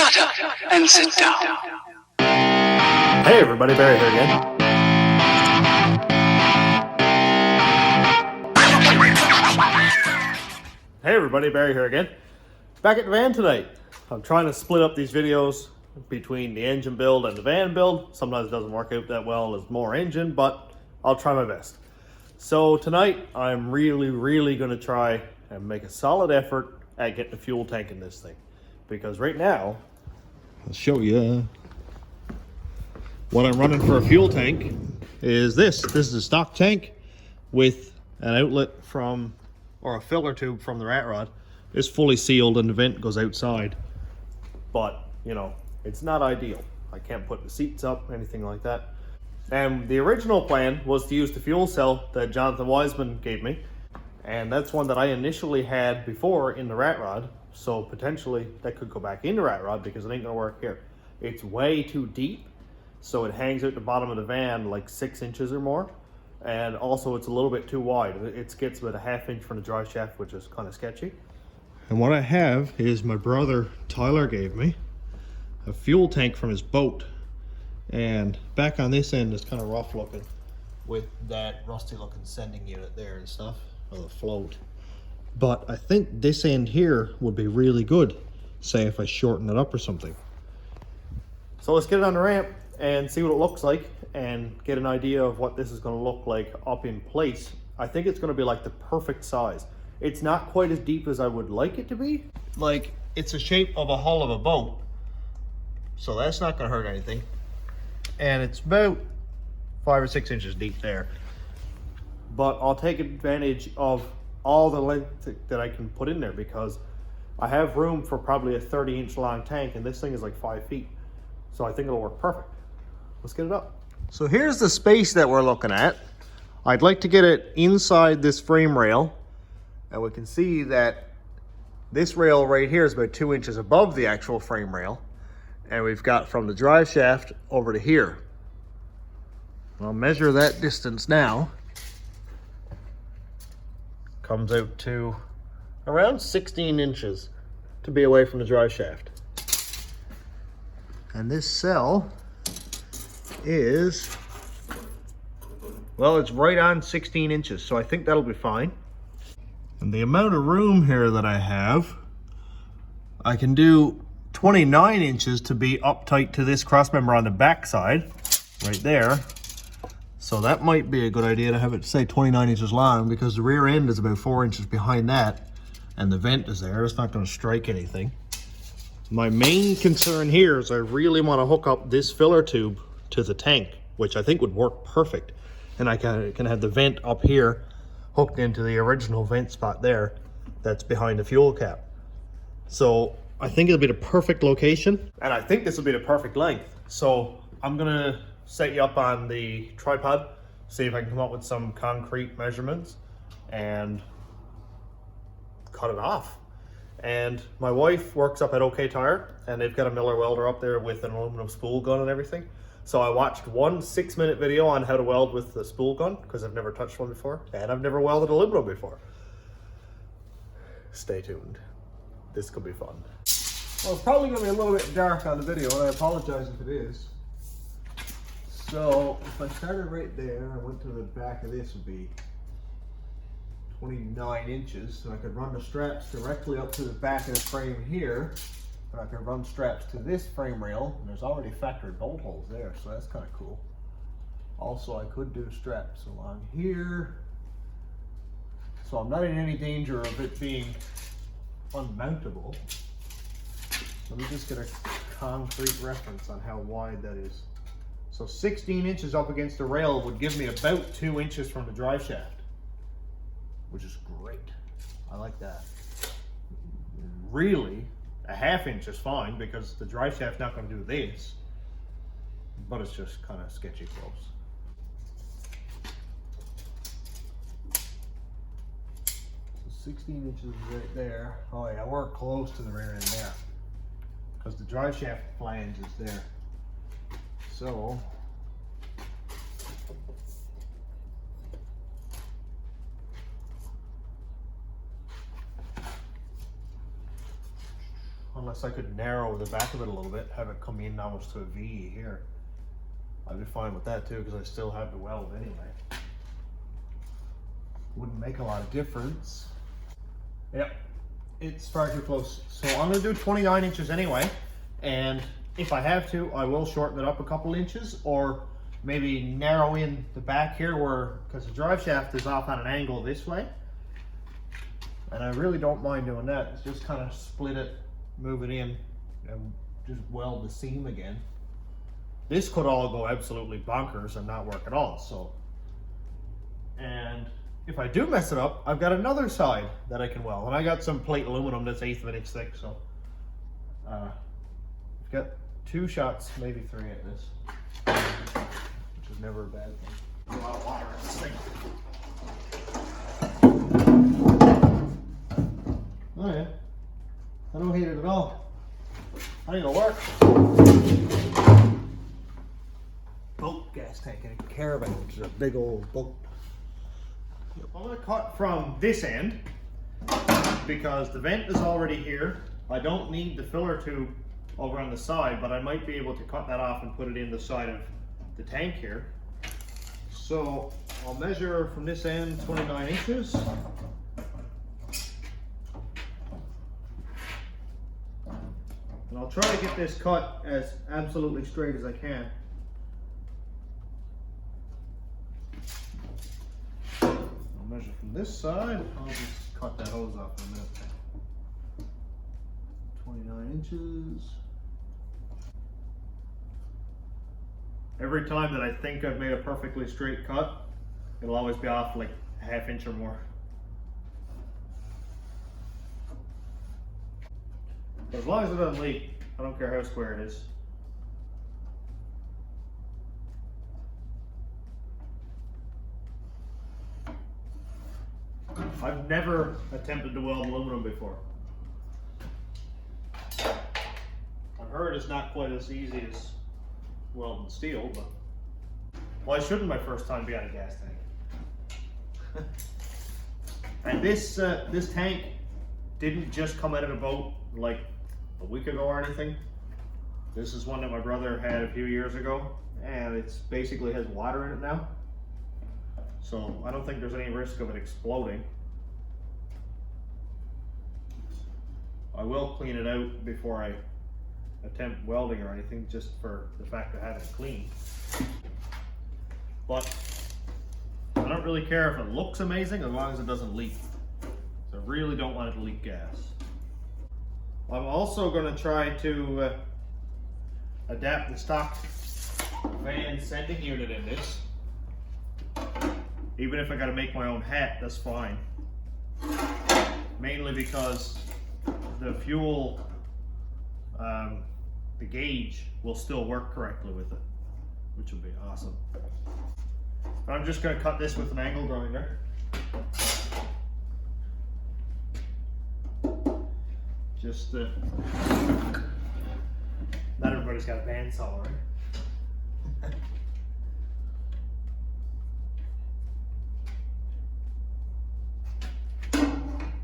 Shut up and sit down. Hey everybody, Barry here again. Hey everybody, Barry here again. Back at the van tonight. I'm trying to split up these videos between the engine build and the van build. Sometimes it doesn't work out that well, there's more engine, but I'll try my best. So tonight, I'm really going to try and make a solid effort at getting a fuel tank in this thing. Because right now, I'll show you what I'm running for a fuel tank is this. This is a stock tank with an outlet from, or a filler tube from the rat rod. It's fully sealed and the vent goes outside. But, you know, it's not ideal. I can't put the seats up, anything like that. And the original plan was to use the fuel cell that Jonathan Wiseman gave me. And that's one that I initially had before in the rat rod. So potentially that could go back in the rat rod because it ain't gonna work here. It's way too deep. So it hangs out the bottom of the van like 6 inches or more. And also it's a little bit too wide. It gets about a ½ inch from the drive shaft, which is kind of sketchy. And what I have is my brother Tyler gave me a fuel tank from his boat. And back on this end is kind of rough looking with that rusty looking sending unit there and stuff, or the float. But I think this end here would be really good, say if I shorten it up or something. So let's get it on the ramp and see what it looks like and get an idea of what this is going to look like up in place. I think it's going to be like the perfect size. It's not quite as deep as I would like it to be. Like, it's the shape of a hull of a boat, so that's not going to hurt anything. And it's about 5 or 6 inches deep there. But I'll take advantage of all the length that I can put in there because I have room for probably a 30-inch long tank and this thing is like 5 feet. So I think it'll work perfect. Let's get it up. So here's the space that we're looking at. I'd like to get it inside this frame rail. And we can see that this rail right here is about 2 inches above the actual frame rail. And we've got from the drive shaft over to here. I'll measure that distance now. Comes out to around 16 inches to be away from the drive shaft. And this cell is, well, it's right on 16 inches, so I think that'll be fine. And the amount of room here that I have, I can do 29 inches to be up tight to this cross member on the back side, right there. So that might be a good idea to have it say 29 inches long because the rear end is about 4 inches behind that and the vent is there. It's not going to strike anything. My main concern here is I really want to hook up this filler tube to the tank, which I think would work perfect. And I can have the vent up here hooked into the original vent spot there that's behind the fuel cap. So I think it'll be the perfect location, and I think this will be the perfect length. So I'm gonna set you up on the tripod, see if I can come up with some concrete measurements and cut it off. And my wife works up at OK Tire, and they've got a Miller welder up there with an aluminum spool gun and everything. So I watched one 6-minute video on how to weld with the spool gun, because I've never touched one before, and I've never welded aluminum before. Stay tuned. This could be fun. Well, it's probably going to be a little bit dark on the video, and I apologize if it is. So, if I started right there, I went to the back of this, would be 29 inches. So I could run the straps directly up to the back of the frame here. But I could run straps to this frame rail, and there's already factory bolt holes there, so that's kind of cool. Also, I could do straps along here. So I'm not in any danger of it being unmountable. Let me just get a concrete reference on how wide that is. So 16 inches up against the rail would give me about 2 inches from the drive shaft, which is great. I like that. Really, a ½ inch is fine because the drive shaft's not going to do this, but it's just kind of sketchy close. So 16 inches right there. Oh yeah, we're close to the rear end there because the drive shaft flange is there. So unless I could narrow the back of it a little bit, have it come in almost to a V here. I'd be fine with that too, because I still have the weld anyway. Wouldn't make a lot of difference. Yep, it's far too close. So I'm gonna do 29 inches anyway, and if I have to, I will shorten it up a couple inches, or maybe narrow in the back here where, because the drive shaft is off on an angle this way. And I really don't mind doing that. It's just kind of split it, move it in, and just weld the seam again. This could all go absolutely bonkers and not work at all, so. And if I do mess it up, I've got another side that I can weld. And I got some plate aluminum that's 1/8 of an inch thick, so. I've got 2 shots, maybe 3 at this, which is never a bad thing. A lot of water in this thing. Oh yeah, I don't hate it at all. I think it'll work. Boat gas tank in a caravan, which is a big old boat. I'm gonna cut from this end because the vent is already here. I don't need the filler tube over on the side, but I might be able to cut that off and put it in the side of the tank here. So I'll measure from this end 29 inches. And I'll try to get this cut as absolutely straight as I can. I'll measure from this side. I'll just cut that hose off in a minute. 29 inches. Every time that I think I've made a perfectly straight cut, it'll always be off like a 1/2 inch or more. As long as it doesn't leak, I don't care how square it is. I've never attempted to weld aluminum before. I've heard it's not quite as easy as welding steel, but why shouldn't my first time be on a gas tank? And this tank didn't just come out of the boat like a week ago or anything. This is one that my brother had a few years ago, and it's basically has water in it now. So I don't think there's any risk of it exploding. I will clean it out before I attempt welding or anything, just for the fact of having it clean. But I don't really care if it looks amazing as long as it doesn't leak. So I really don't want it to leak gas. I'm also going to try to adapt the stock van sending unit in this. Even if I got to make my own hat, that's fine. Mainly because the fuel, the gauge will still work correctly with it, which will be awesome. But I'm just going to cut this with an angle grinder. Just not everybody's got a bandsaw, right?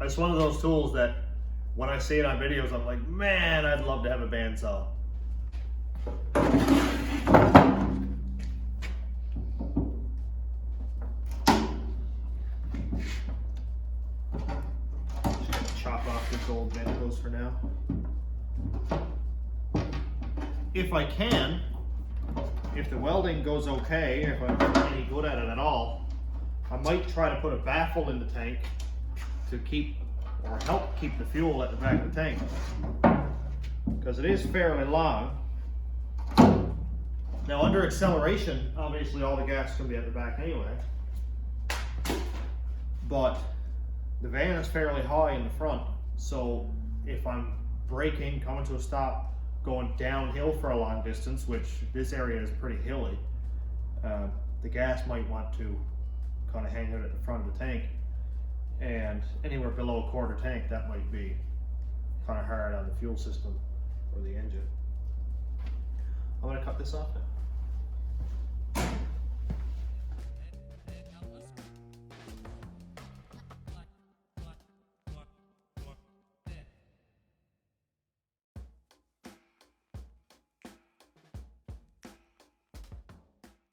It's one of those tools that when I see it on videos, I'm like, man, I'd love to have a bandsaw. Just chop off this old bent hose for now. If I can, if the welding goes okay, if I'm any good at it at all, I might try to put a baffle in the tank to keep or help keep the fuel at the back of the tank, because it is fairly long. Now under acceleration, obviously all the gas can be at the back anyway, but the van is fairly high in the front, so if I'm braking, coming to a stop, going downhill for a long distance, which this area is pretty hilly, the gas might want to kind of hang out at the front of the tank. And anywhere below a quarter tank, that might be kind of hard on the fuel system or the engine. I'm going to cut this off now.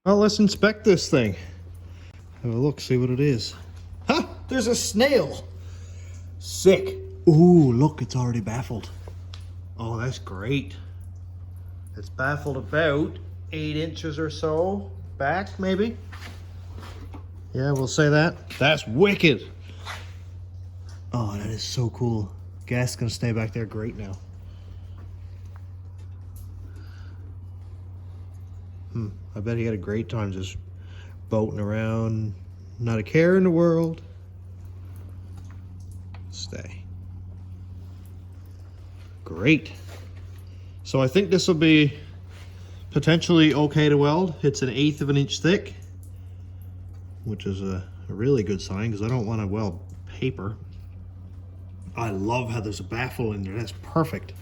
Well, let's inspect this thing. Have a look, see what it is. Ha! There's a snail! Sick. Ooh, look, it's already baffled. Oh, that's great. It's baffled about 8 inches or so back, maybe. Yeah, we'll say that. That's wicked. Oh, that is so cool. Gas is gonna stay back there great now. I bet he had a great time just boating around. Not a care in the world. Stay. Great. So I think this will be potentially okay to weld. It's 1/8 of an inch thick, which is a really good sign because I don't want to weld paper. I love how there's a baffle in there. That's perfect.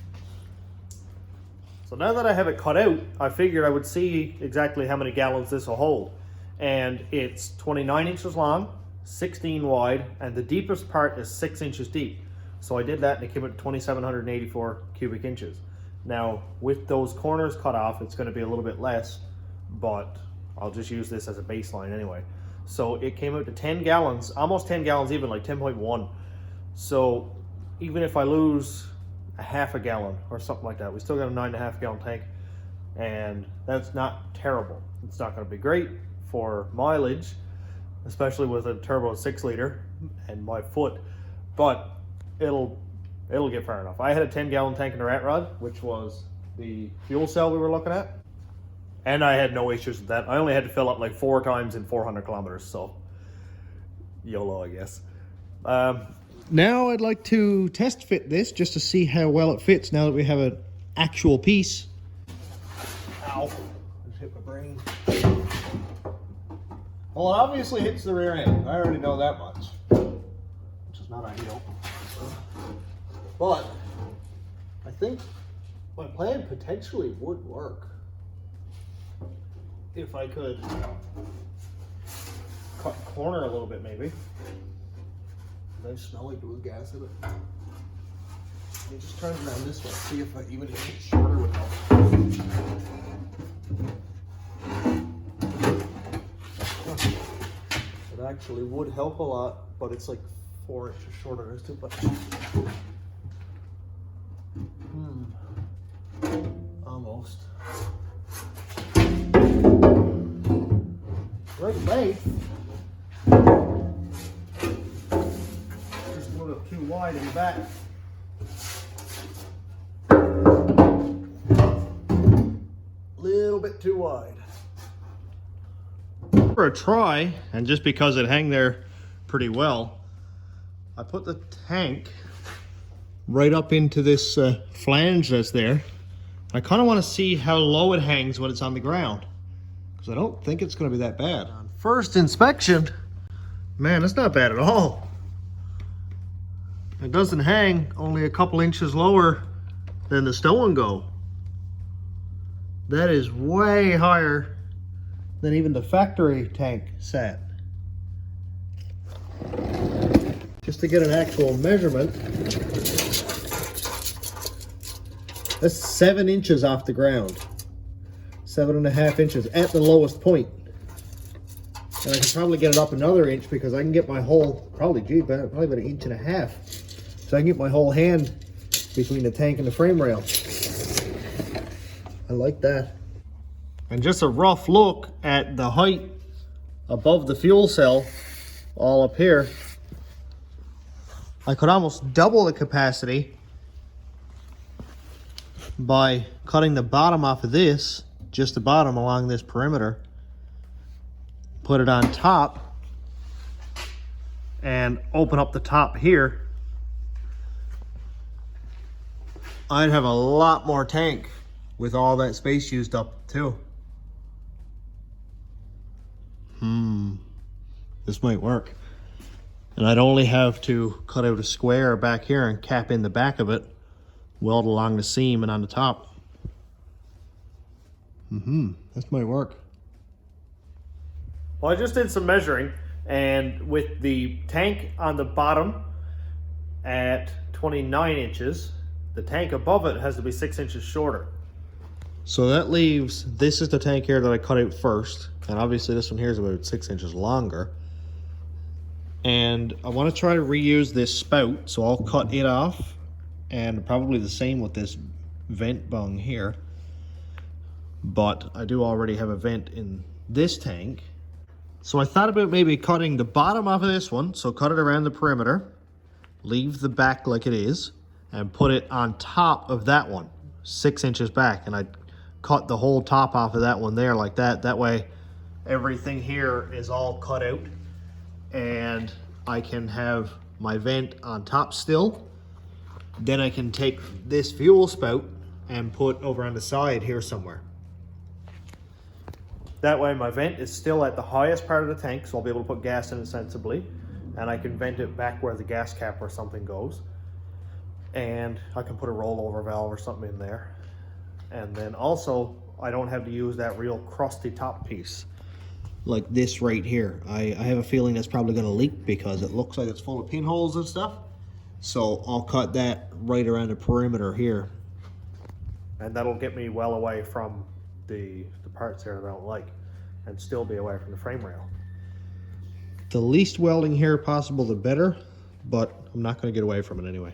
So now that I have it cut out, I figured I would see exactly how many gallons this will hold. And it's 29 inches long, 16 wide, and the deepest part is 6 inches deep. So I did that and it came out 2,784 cubic inches. Now, with those corners cut off, it's gonna be a little bit less, but I'll just use this as a baseline anyway. So it came out to 10 gallons, almost 10 gallons even, like 10.1. So even if I lose a half a gallon or something like that, we still got a 9.5 gallon tank, and that's not terrible. It's not gonna be great for mileage, especially with a turbo 6 liter and my foot, but it'll get far enough. I had a 10 gallon tank in the rat rod, which was the fuel cell we were looking at, and I had no issues with that. I only had to fill up like 4 times in 400 kilometers, so YOLO, I guess. Now I'd like to test fit this just to see how well it fits now that we have an actual piece. Ow, just hit my brain. Well, it obviously hits the rear end. I already know that much, which is not ideal. But I think my plan potentially would work if I could cut the corner a little bit, maybe. I smell like there was gas in it. Let me just turn it around this way, see if I even hit it shorter would help. It actually would help a lot, but it's like 4 inches shorter. That's too much. Almost. Right length. Just a little too wide in the back. Little bit too wide. For a try, and just because it hang there pretty well, I put the tank right up into this flange that's there. I kind of want to see how low it hangs when it's on the ground, because I don't think it's going to be that bad. On first inspection, man, it's not bad at all. It doesn't hang only a couple inches lower than the stow and go. That is way higher than even the factory tank sat. Just to get an actual measurement, that's 7 inches off the ground. 7.5 inches at the lowest point. And I can probably get it up another inch because I can get my whole, probably about 1.5 inches. So I can get my whole hand between the tank and the frame rail. I like that. And just a rough look at the height above the fuel cell, all up here. I could almost double the capacity by cutting the bottom off of this, just the bottom along this perimeter, put it on top, and open up the top here. I'd have a lot more tank with all that space used up too. This might work. And I'd only have to cut out a square back here and cap in the back of it, weld along the seam and on the top. This might work. Well, I just did some measuring, and with the tank on the bottom at 29 inches, the tank above it has to be 6 inches shorter. So that leaves, this is the tank here that I cut out first. And obviously this one here is about 6 inches longer. And I want to try to reuse this spout, so I'll cut it off, and probably the same with this vent bung here. But I do already have a vent in this tank. So I thought about maybe cutting the bottom off of this one, so cut it around the perimeter, leave the back like it is, and put it on top of that one, 6 inches back. And I'd cut the whole top off of that one there like that. That way everything here is all cut out, and I can have my vent on top still. Then I can take this fuel spout and put over on the side here somewhere. That way my vent is still at the highest part of the tank, so I'll be able to put gas in it sensibly, and I can vent it back where the gas cap or something goes. And I can put a rollover valve or something in there. And then also, I don't have to use that real crusty top piece like this right here. I have a feeling that's probably going to leak because it looks like it's full of pinholes and stuff. So I'll cut that right around the perimeter here. And that'll get me well away from the parts here that I don't like, and still be away from the frame rail. The least welding here possible, the better, but I'm not going to get away from it anyway.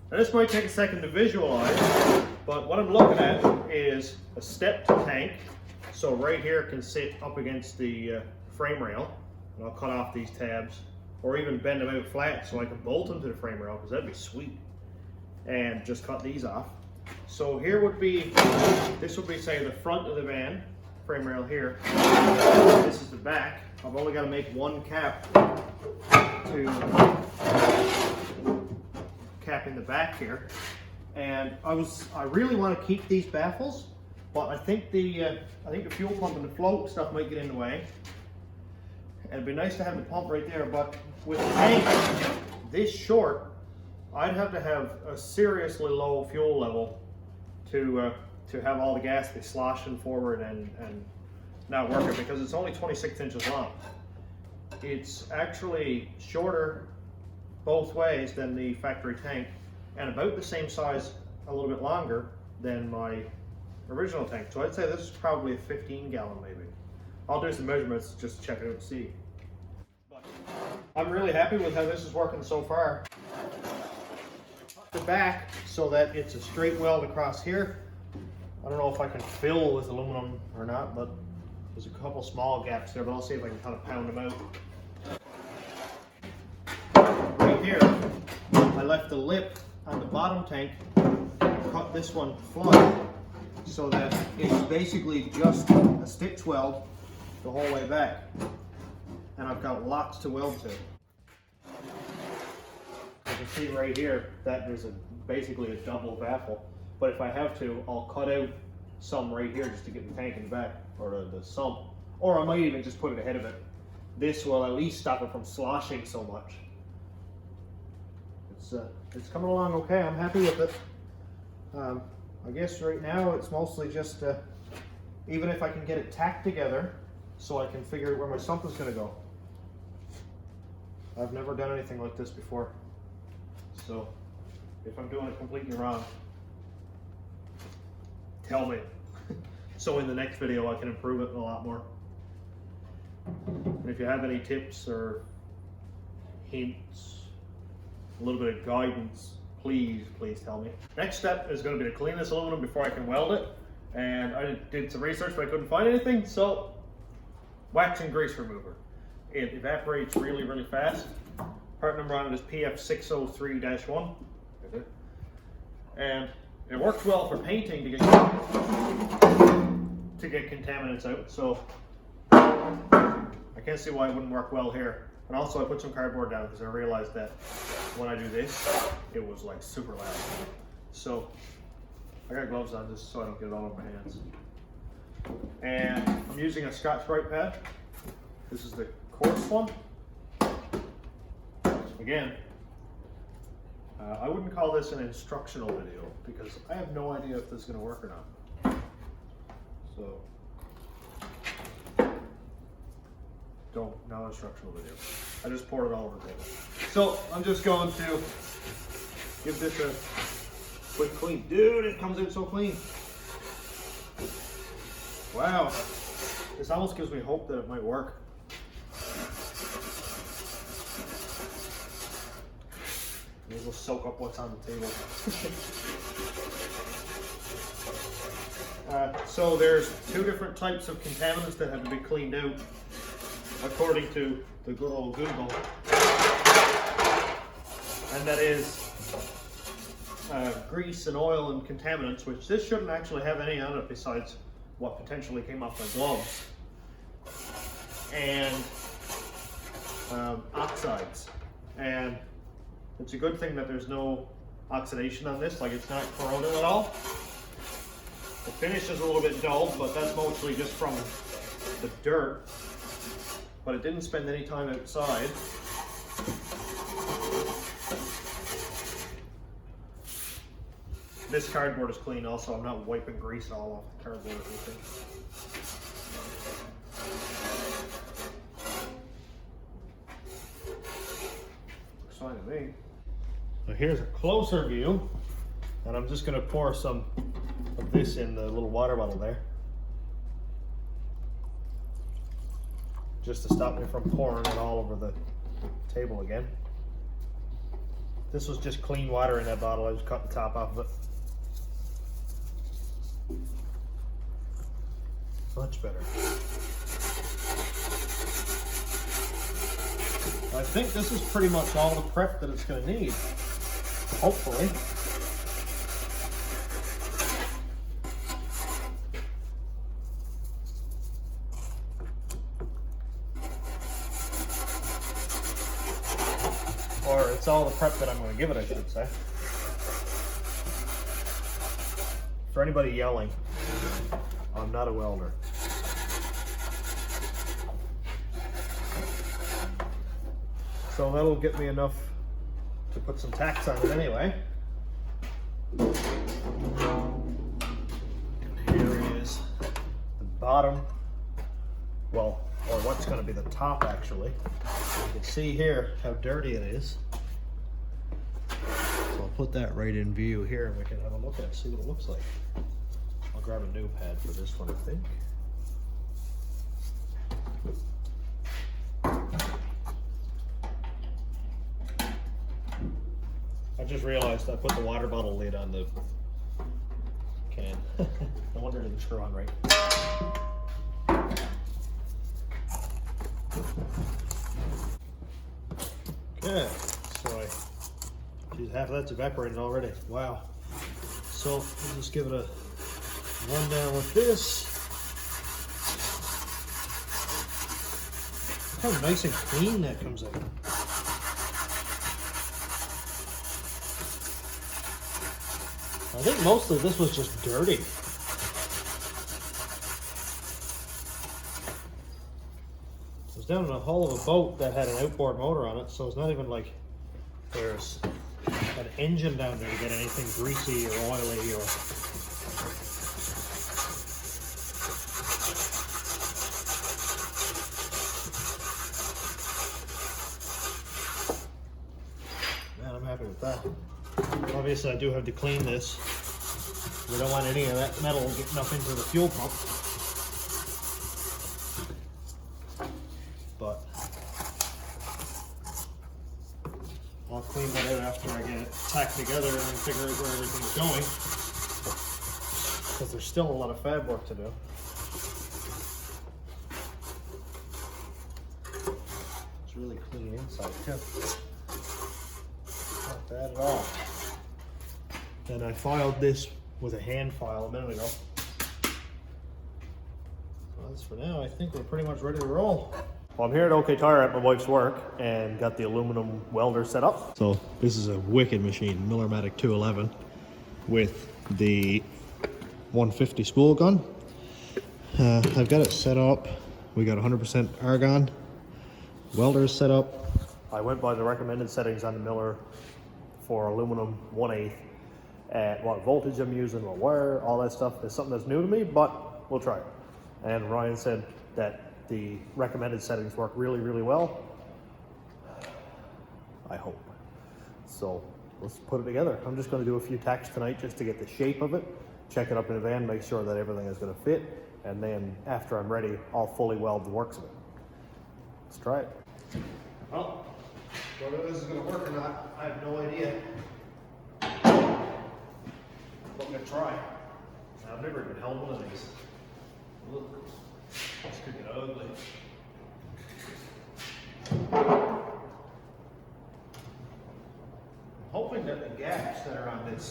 Now this might take a second to visualize, but what I'm looking at is a stepped tank. So right here can sit up against the frame rail, and I'll cut off these tabs, or even bend them out flat so I can bolt them to the frame rail, because that'd be sweet. And just cut these off. So here would be, this would be say the front of the van, frame rail here. This is the back. I've only got to make one cap to cap in the back here, and I really want to keep these baffles, but I think the fuel pump and the float stuff might get in the way. And it'd be nice to have the pump right there, but with the tank this short, I'd have to have a seriously low fuel level to have all the gas be sloshing forward and not working, because it's only 26 inches long. It's actually shorter both ways than the factory tank, and about the same size, a little bit longer than my original tank. So I'd say this is probably a 15 gallon maybe. I'll do some measurements just to check it out and see. But I'm really happy with how this is working so far. The back so that it's a straight weld across here. I don't know if I can fill with aluminum or not, but there's a couple small gaps there, but I'll see if I can kind of pound them out. Right here, I left the lip on the bottom tank, cut this one flush so that it's basically just a stitch weld the whole way back. And I've got lots to weld to. You can see right here that there's basically a double baffle. But if I have to, I'll cut out some right here just to get the tank in the back, or the sump. Or I might even just put it ahead of it. This will at least stop it from sloshing so much. it's coming along okay. I'm happy with it. I guess right now it's mostly just even if I can get it tacked together so I can figure out where my sump is going to go. I've never done anything like this before, so if I'm doing it completely wrong, tell me. So in the next video I can improve it a lot more. And if you have any tips or hints, a little bit of guidance, please tell me. Next step is going to be to clean this aluminum before I can weld it. And I did some research, but I couldn't find anything. So, wax and grease remover. It evaporates really fast. Part number on it is PF603-1. And it works well for painting to get contaminants out. So I can't see why it wouldn't work well here. And also I put some cardboard down because I realized that when I do this, it was like super loud. So I got gloves on just so I don't get it all over my hands. And I'm using a Scotch-Brite pad. This is the coarse one. Again, I wouldn't call this an instructional video because I have no idea if this is going to work or not. So, not instructional video. I just poured it all over the table. So I'm just going to give this a quick clean. Dude, it comes out so clean. Wow. This almost gives me hope that it might work. Maybe we'll soak up what's on the table. So there's two different types of contaminants that have to be cleaned out according to the good old Google. And that is grease and oil and contaminants, which this shouldn't actually have any on it besides what potentially came off my gloves. And oxides. And it's a good thing that there's no oxidation on this, like it's not corroded at all. The finish is a little bit dull, but that's mostly just from the dirt. But it didn't spend any time outside. This cardboard is clean also. I'm not wiping grease all off the cardboard or anything. Looks fine to me. So here's a closer view, and I'm just going to pour some of this in the little water bottle there, just to stop me from pouring it all over the table again. This was just clean water in that bottle. I just cut the top off of it. Much better. I think this is pretty much all the prep that it's going to need. Hopefully. Or it's all the prep that I'm going to give it, I should say. For anybody yelling, I'm not a welder. So that'll get me enough to put some tacks on it anyway. And here is the bottom, well, or what's going to be the top actually. You can see here how dirty it is. So I'll put that right in view here and we can have a look at it, see what it looks like. I'll grab a new pad for this one, I think. I just realized I put the water bottle lid on the can. No wonder it didn't screw on right. Okay, so geez, half of that's evaporated already. Wow. So we'll just give it a rundown with this. Look how nice and clean that comes out. I think mostly this was just dirty. It was down in the hull of a boat that had an outboard motor on it, so it's not even like there's an engine down there to get anything greasy or oily or... Man, I'm happy with that. Obviously, I do have to clean this. We don't want any of that metal getting up into the fuel pump. But I'll clean that out after I get it tacked together and figure out where everything's going. Because there's still a lot of fab work to do. It's really clean inside too. Not bad at all. And I filed this with a hand file a minute ago. So as for now, I think we're pretty much ready to roll. Well, I'm here at OK Tire at my wife's work and got the aluminum welder set up. So this is a wicked machine, Millermatic 211 with the 150 spool gun. I've got it set up. We got 100% argon. Welder's set up. I went by the recommended settings on the Miller for aluminum 1/8 at what voltage I'm using, what wire, all that stuff is something that's new to me, but we'll try it. And Ryan said that the recommended settings work really, really well. I hope. So let's put it together. I'm just going to do a few tacks tonight just to get the shape of it, check it up in the van, make sure that everything is going to fit, and then after I'm ready, I'll fully weld the works of it. Let's try it. Well, whether this is going to work or not, I have no idea. But I'm going to try. I've never even held one of these. Look, this could get ugly. I'm hoping that the gaps that are on this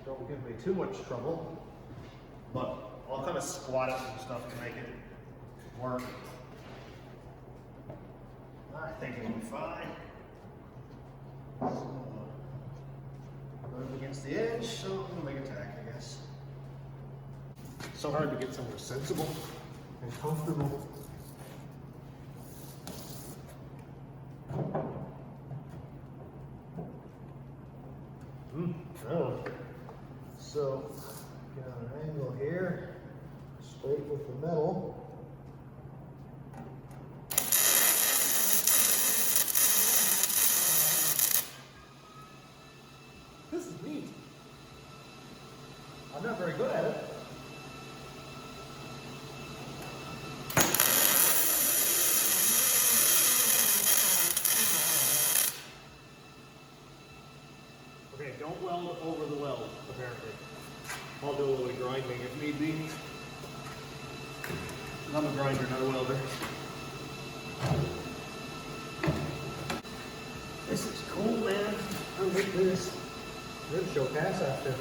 don't give me too much trouble, but I'll kind of squat it and stuff to make it work. I think it'll be fine. So, rub it against the edge, so I'm gonna make a tack, I guess. So hard to get somewhere sensible and comfortable. Oh. So, got an angle here, straight with the metal. This is neat. I'm not very good at it. Okay, don't weld it over the weld, apparently. I'll do a little grinding if need be. I'm a grinder, not a welder. This is cool, man. I like this. We're gonna show pass after.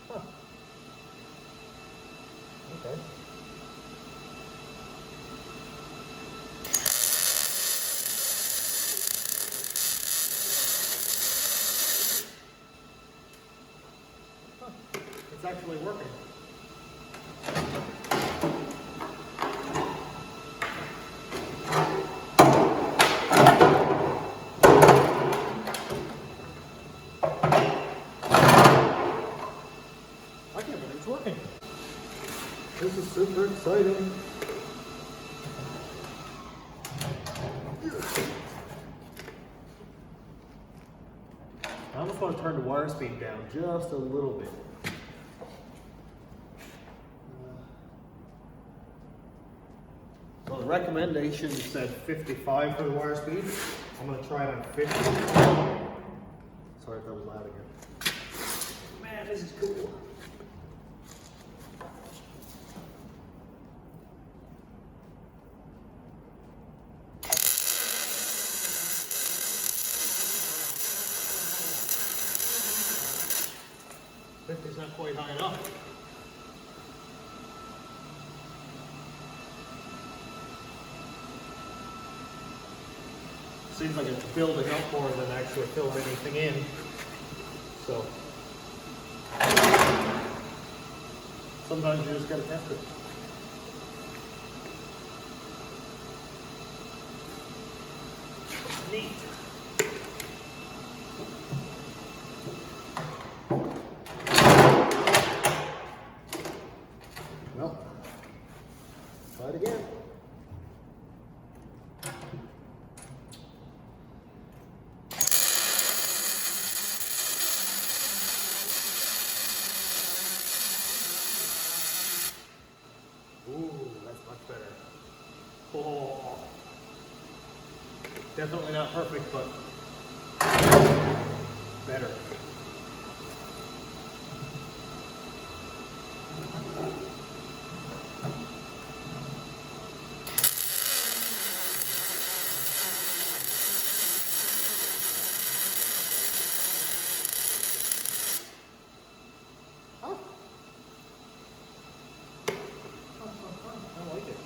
Huh. Okay. Huh. It's actually working. I can't believe it's working. This is super exciting. I almost want to turn the wire speed down just a little bit. Well, the recommendation said 55 for the wire speed. I'm going to try it on 50. Sorry if that was loud again. Man, this is cool. It's not quite high enough. Seems like it's building up more than actually filling anything in. So Sometimes you just gotta test it. Neat. Well, try it again. Ooh, that's much better. Oh, definitely not perfect, but better. I like it.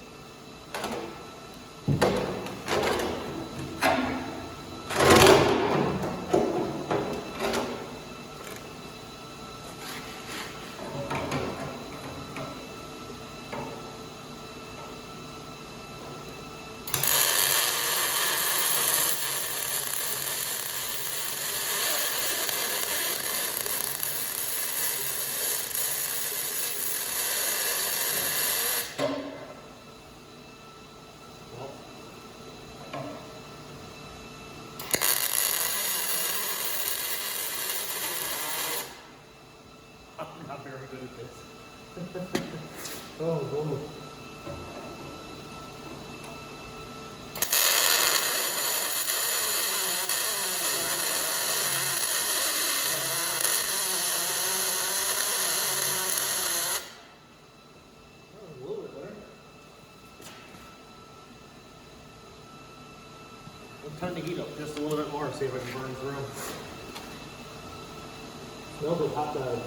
I'm not very good at this. Oh. A little bit better. Let's turn the heat up just a little bit more, see if I can burn through. Smells like hot dog.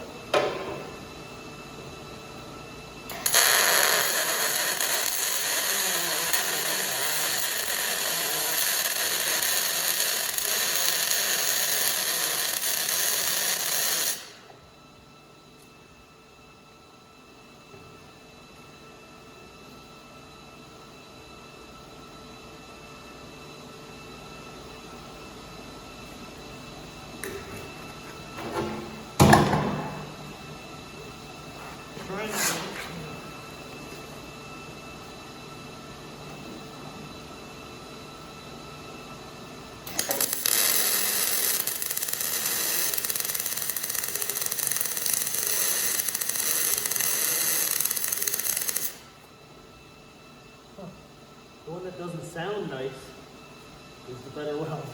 The one that doesn't sound nice is the better weld.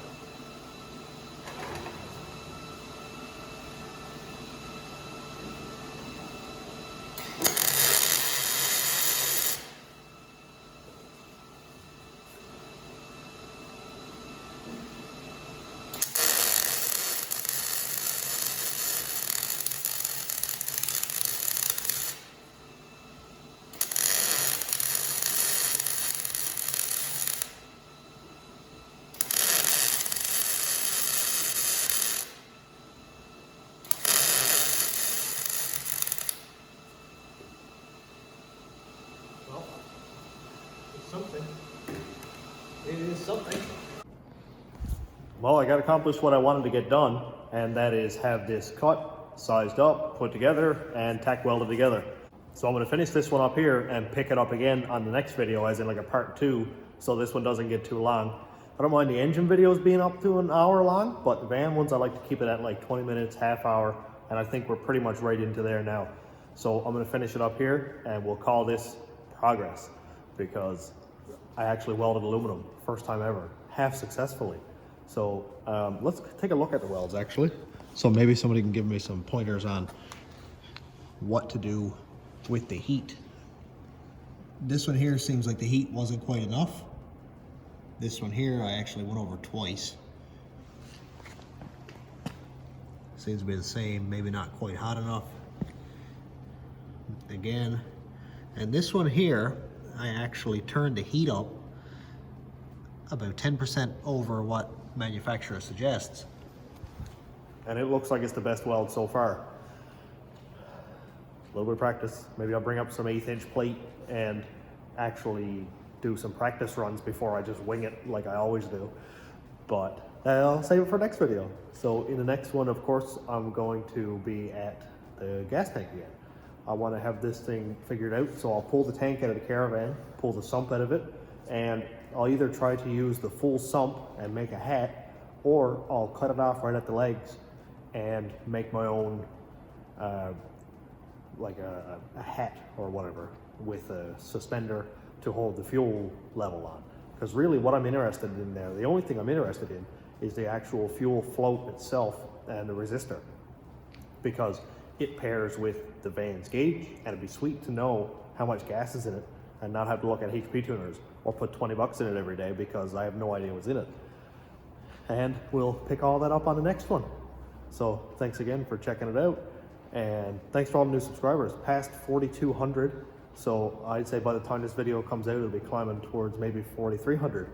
Well, it's something. It is something. Well, I got accomplished what I wanted to get done, and that is have this cut, sized up, put together, and tack welded together. So I'm going to finish this one up here and pick it up again on the next video, as in like a part 2, so this one doesn't get too long. I don't mind the engine videos being up to an hour long, but the van ones I like to keep it at like 20 minutes, half hour, and I think we're pretty much right into there now. So I'm going to finish it up here, and we'll call this progress, because I actually welded aluminum, first time ever, half successfully. So let's take a look at the welds actually. So maybe somebody can give me some pointers on what to do with the heat. This one here seems like the heat wasn't quite enough. This one here I actually went over twice. Seems to be the same, maybe not quite hot enough. Again, and this one here, I actually turned the heat up about 10% over what manufacturer suggests. And it looks like it's the best weld so far. a little bit of practice. Maybe I'll bring up some 1/8 inch plate and actually do some practice runs before I just wing it like I always do. But I'll save it for next video. So in the next one, of course, I'm going to be at the gas tank again. I want to have this thing figured out, so I'll pull the tank out of the caravan, pull the sump out of it, and I'll either try to use the full sump and make a hat, or I'll cut it off right at the legs and make my own like a hat or whatever with a suspender to hold the fuel level on. Because really what I'm interested in there, the only thing I'm interested in is the actual fuel float itself and the resistor, because it pairs with the van's gauge, and it'd be sweet to know how much gas is in it and not have to look at HP tuners or put 20 bucks in it every day because I have no idea what's in it. And we'll pick all that up on the next one. So thanks again for checking it out, and thanks for all the new subscribers, past 4,200. So I'd say by the time this video comes out, it'll be climbing towards maybe 4,300.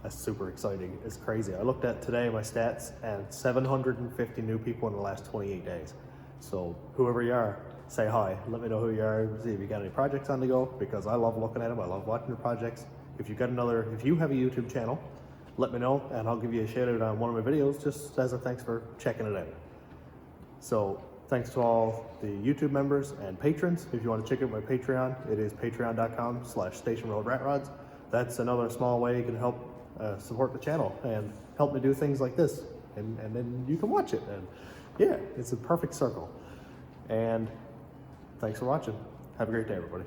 That's super exciting. It's crazy. I looked at today my stats, and 750 new people in the last 28 days. So whoever you are, say hi. Let me know who you are. See if you got any projects on the go, because I love looking at them. I love watching your projects. If you have a YouTube channel, let me know, and I'll give you a shout out on one of my videos, just as a thanks for checking it out. So thanks to all the YouTube members and patrons. If you want to check out my Patreon, it is patreon.com/stationroadratrods. That's another small way you can help support the channel and help me do things like this. And then you can watch it. And yeah, it's a perfect circle. And thanks for watching. Have a great day, everybody.